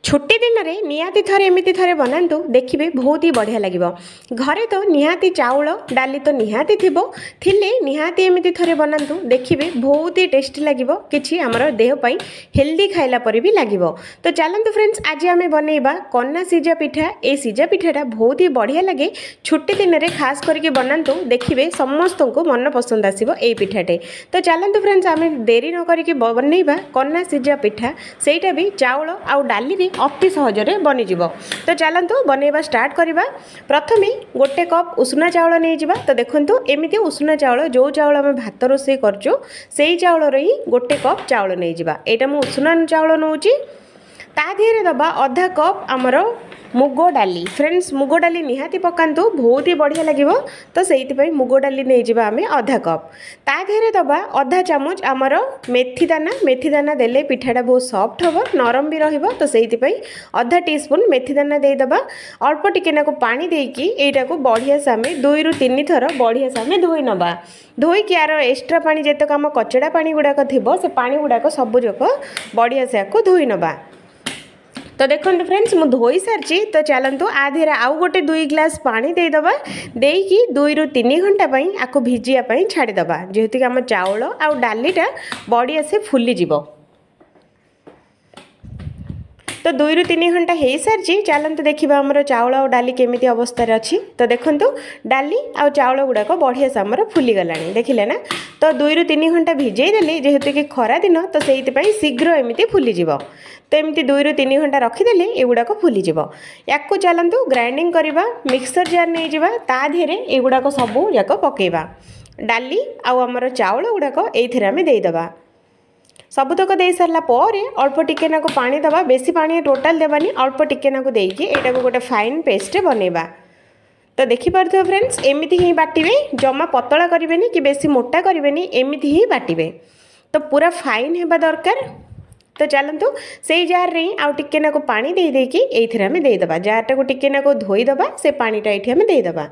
छुट्टी दिन में निहाती थरे एमती थरे बनातु देखिए बहुत ही बढ़िया लगे। घरे तो निहाती चाउल डाली तो निहाती थिले निहाती एमती थरे बनातु देखिए बहुत ही टेस्टी लगे कि आमर देहपाई हेल्दी खाइला पर भी लगे। तो चलतु फ्रेंड्स आज आम बनइबा कन्ना सिजा पिठा। ये सिजा पिठाटा बहुत ही बढ़िया लगे। छुट्टी दिन में खास करके बनातु देखिए समस्त को मन पसंद आसो ये पिठाटे। तो चलतु फ्रेंड्स आम देरी न करके बनइबा कन्ना सिजा पिठा, सेटा भी चाउल आउ डाली अति सहजरे बनीज। तो चलतु बनइबा स्टार्ट करवा। प्रथमे गोटे कप उषुना चाउल नहीं जावा। तो देखंतु एमिति उषुना चाउल जो चाउल आम भात रोषे करचु सेई चाउल ही गोटे कप चाउल नहीं जावा। एटा मु उषुना चाउल नौची। ता धीरे दबा आधा कप आमर मुग डाली। फ्रेंड्स मुग डाली निहाती पकातु बहुत ही बढ़िया लगे। तो से मुग डाली नहीं जावा आम आधा कप। ता धीरे दबा आधा चामच आमर मेथी दाना देले पिठाटा बहुत सॉफ्ट हम नरम भी रहिबो। तो से आधा टीस्पून मेथी दाना देदबा। अल्प टिके नाकु पानी देकी एटा को बढ़िया से आम 2 ରୁ 3 थर बढ़िया से आम धोई नबा। धोईकी यार एक्स्ट्रा पानी जेतक आम कचड़ा पानी गुड़ाक थिबो से पानी गुड़ाक सबुजक बढ़िया से आको धोई नबा। तो देखो फ्रेंड्स मु धोई सारी। तो चलतु आधे आउ गोटे 2 ग्लास पानी देदबा। देकी 2 ରୁ 3 घंटा आपको भिजिया छाड़ीदबा जेहेतु कि आम चाउल आउ डालीटा बढ़िया से फुली जीवो। तो 2 ରୁ 3 घंटा हो सारी। चलतु देखा आमर चाउल और डाली केमी अवस्था अच्छी। तो देखंतु डाली आउ चाउल गुड़ाक बढ़िया से आमर फुली गला देखिले ना। तो 2 ରୁ 3 घंटा भिजई देले जेहेतु कि खरा दिन तो से शीघ्र एमती फुलीज। तो एमती 2 ରୁ 3 घंटा रखीदेले एगुड़ाक फुलीज। या चलतु ग्राइंडिंग करवा। मिक्सर जार नहीं जावा। ता देहरे एगुड़ाक सबू जाक पकेबा। डाली आउ आमर चाउल गुड़ाक ये आम देदबा। सबुतक दे सारा पर अल्प टिके नाकु पानी दबा। बेसी पानी टोटाल देवानी अल्प टिके नाकु देकी एटा को गोटे फाइन पेस्ट बनइबा। तो देखि पारथो फ्रेंड्स एमिति ही बाटिबे। जमा पतला करिवेनी कि बेसी मोटा करिवेनी एमिति ही बाटिबे। तो पूरा फाइन हेबा दरकार। तो चलतु से जार रे आउ टिके नाकु पानी दे देकी एथिरे आमे देदबा। जारटा को टिके नाकु धोई दबा। से पानीटा एठी आमे देदबा।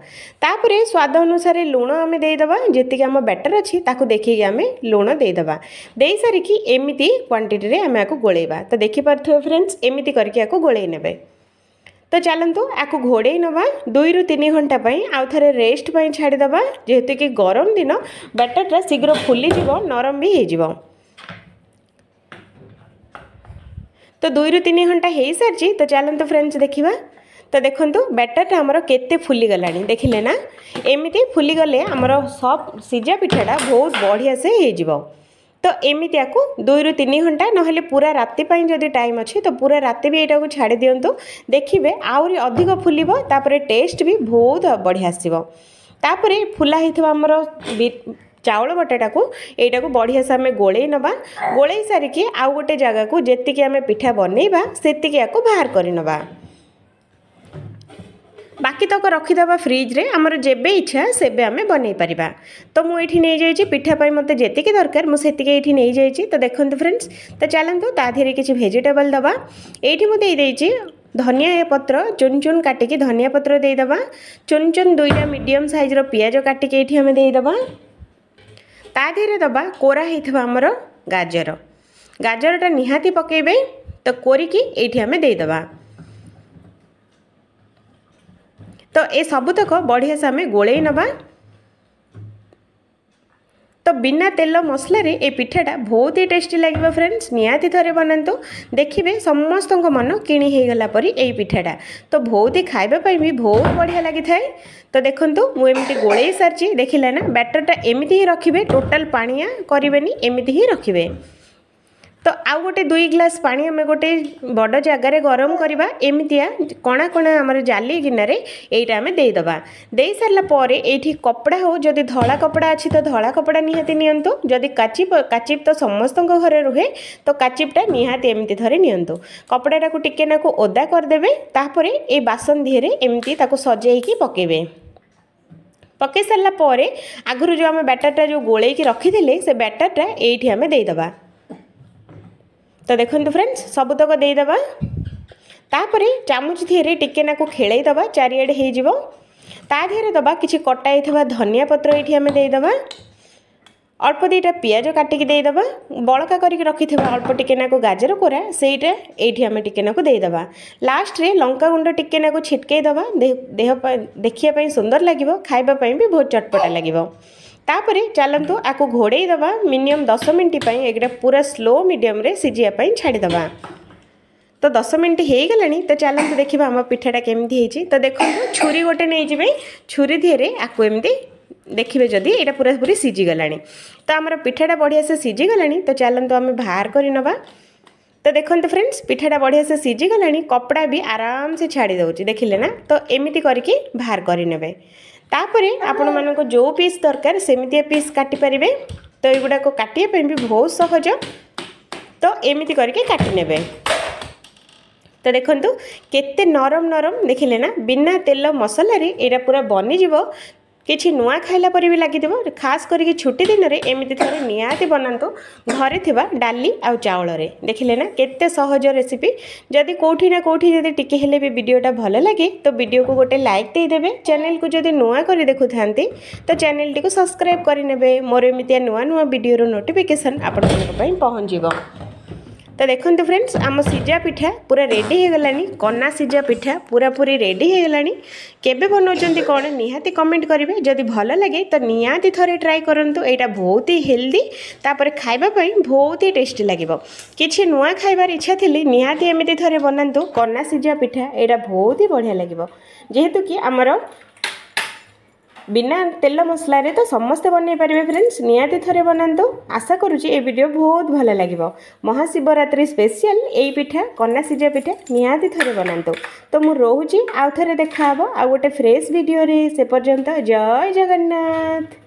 तापरे स्वाद अनुसार लूण आमे देदबा। जेतिके आम बैटर अछि ताकु देखिके आमे लूण देदबा। देई सारिकी एमिति क्वांटिटी रे आमे आको गोळेबा। तो देखि पारथो फ्रेंड्स एमिति करके आको गोळेई नेबे। तो चलतु आको घोड़े नवा 2 ରୁ 3 घंटा आउ थे रेस्ट छाड़ी दबा। जेहेतु कि गरम दिन बैटरटा शीघ्र फुली जीवो नरम भी हो जीवो। तो 2 ରୁ 3 घंटा हो सारी। तो चलतु फ्रेंड्स देखा। तो देखंतु बैटरटा आमर केते फुली गलानी देखिले ना। एमिति फुली गले आमर सब सिजा पिठाटा बहुत बढ़िया से हो जीवो। तो एमिति आको 2 ରୁ 3 घंटा नहले पूरा राति पाई जदि टाइम अच्छी तो पूरा राति भी एटा को छाड़ी दियंतु। देखिबे आउरी अधिक फुलिबो। तापरे टेस्ट भी बहुत बढ़िया आसीबो। तापरे फुला हिथबा आमर चाउल बटाटा को एटा को बढ़िया से आम गोळेई नबा। गोळेई सारिकी आउ गोटे जगह को जेतिकी आम पिठा बनइबा सेतिकी आको बाहर करि नबा। बाकी तक रखीदबा फ्रिज रे आमर जेबे इच्छा सेबे आमे बनई परिबा। तो मु एठी नै जाईची पिठा पई मते जेतिकी दरकार मु सेतिकी एठी नै जाईची। तो देखंतु फ्रेंड्स। तो चलंतु ता धीरे किछि वेजिटेबल दबा। एठी मु देई देईची धनिया पत्र चुन चुन काटिकी धनिया पत्र देई दबा। चुन चुन 2टा मीडियम साइज रो पियाज काटिकी एठी आमे देई दबा। ता धीरे दबा कोरा हिथबा आमर गाजर। गाजरटा निहाती पकेबे। तो कोरिकी एठी आमे देई दबा। तो ए सबुतक बढ़िया से आम गोळेई नबा। तो बिना तेल मसला रे ए पिठाटा बहुत ही टेस्टी लगे फ्रेंड्स। निहाती थरे बनातु देखिए समस्त मन किणी हो गला परी ए पिठाटा। तो बहुत ही खाइबा पई भी बहुत बढ़िया लगी थाए। तो देखंतु मु एमिति गोळेई सारची देखिला ना। बैटरटा एमिति ही रखिबे टोटाल पानिया करिवेनी एमिति ही रखिबे। तो आउ गोटे 2 ग्लास पानी आम गोटे बड़ जगार गरम करवा। एमितिया कणा कणा आमर जाली गिनारे एटा आम देदबा। दे सारा पर एठी कपड़ा हो जदि धला कपड़ा अच्छी तो धला कपड़ा निहाती नियंतु। जदि काचिप तो समस्त घरे रुहे तो काचिपटा निहाती एमती थरे नियंतु। कपड़ाटा को टिके नाकु ओदा करदेबे। तापरे ए बासन दिहरे एमती ताको सजेइकी पकेबे। पके सारा पर आगुरु जो आम बैटरटा जो गोळेइकी रखिथिले से बैटरटा एठी आम देदबा। तो देखंतु फ्रेंड्स सबुतक देदबा। तापरे चामच धीरे टिके नाकु खेलई दबा चारिआडे हो जीवो। ता धीरे दबा किछि कटा हिथबा धनिया पत्र एठी आमे देदबा। अल्प दुईटा पियाज काटिकी देदेबा बड़का करके रखि अल्प टिकेनाकु गाजर कोरा सेटा ये आम टिकेनाकु देदेबा लास्ट रे लंका गुंड टिकेनाकु छिटकेदेबा देह देखिए सुंदर लगे खावाई भी बहुत चटपटा लगे तापरे चलतु आपको घोड़े दबा मिनिमम 10 मिनट एगटा पूरा स्लो मीडियम रे सिझापी छाड़ीदबा तो 10 मिनट हो गला तो चलते देखा आम पिठाटा केमी तो देखो छुरी गोटे नहीं छुरी धीरे आपको एमती देखिए जदि यहाँ पूरा पूरी सीझीगला तो आमर पिठाटा बढ़िया से सीझीगला तो चलतु आम बाहर करनवा तो देखो फ्रेंड्स पिठाटा बढ़िया से सीझीगला कपड़ा भी आराम से छाड़ी दौर देखिले ना तो एमती करके बाहर करने तापर आपण मानक जो पीस दरकार सेमितिया पीस काटिपारे तो युगुड़ा काटापी भी बहुत सहज तो एमती करके काटि नेबे तो देखो केते नरम नरम देखिले ना बिना तेल मसला रे एरा पूरा बनीज किछि नुआ खाइला पर भी लगे खास करके छुट्टी दिन में एमती थे निहाती बनातु घरे थिबा डाली आउ चाउल रे देखिले ना केते सहज रेसिपी जदि कोठी ना कोठी जदि टिके हेले भी वीडियोटा भल लगे तो वीडियो को गोटे लाइक दे देबे चैनल को जदि नुआ करी देखु थांती तो चैनल टी को सब्सक्राइब करि नेबे मोर एमितिया नुआ नुआ वीडियो रो नोटिफिकेशन आपण मन पई पहुंच जिवो तो देखो फ्रेंड्स आम सीझा पिठा पूरा रेडी हो गलानी कन्ना सीझा पिठा पूरा पूरी रेडी हो गलानी केबे बनाउछंती कौन निहाती कमेंट करेंगे जदि भल लगे तो निहाती थरे ट्राई करंतु एटा बहुत ही हेल्दी तापर खाइबा पई बहुत ही टेस्टी लगे किछि नुआ खाइबार इच्छा थिली निहाती एमिति थरे बनांतु कन्ना सीझा पिठा एटा बहुत ही बढ़िया लगे जेहेतु कि आमर बिना तेल मसला रे तो समस्ते बनई पारे फ्रेंड्स निहाती थरे बनातु आशा करुँची ए वीडियो बहुत भल लगे महाशिवरात्रि स्पेशल यही पिठा कन्ना सीझा पिठा निहाती थरे बनातु तो मु रोहुची आउ थरे देखा आ गोटे फ्रेश वीडियो रे से पर्यंत जय जगन्नाथ।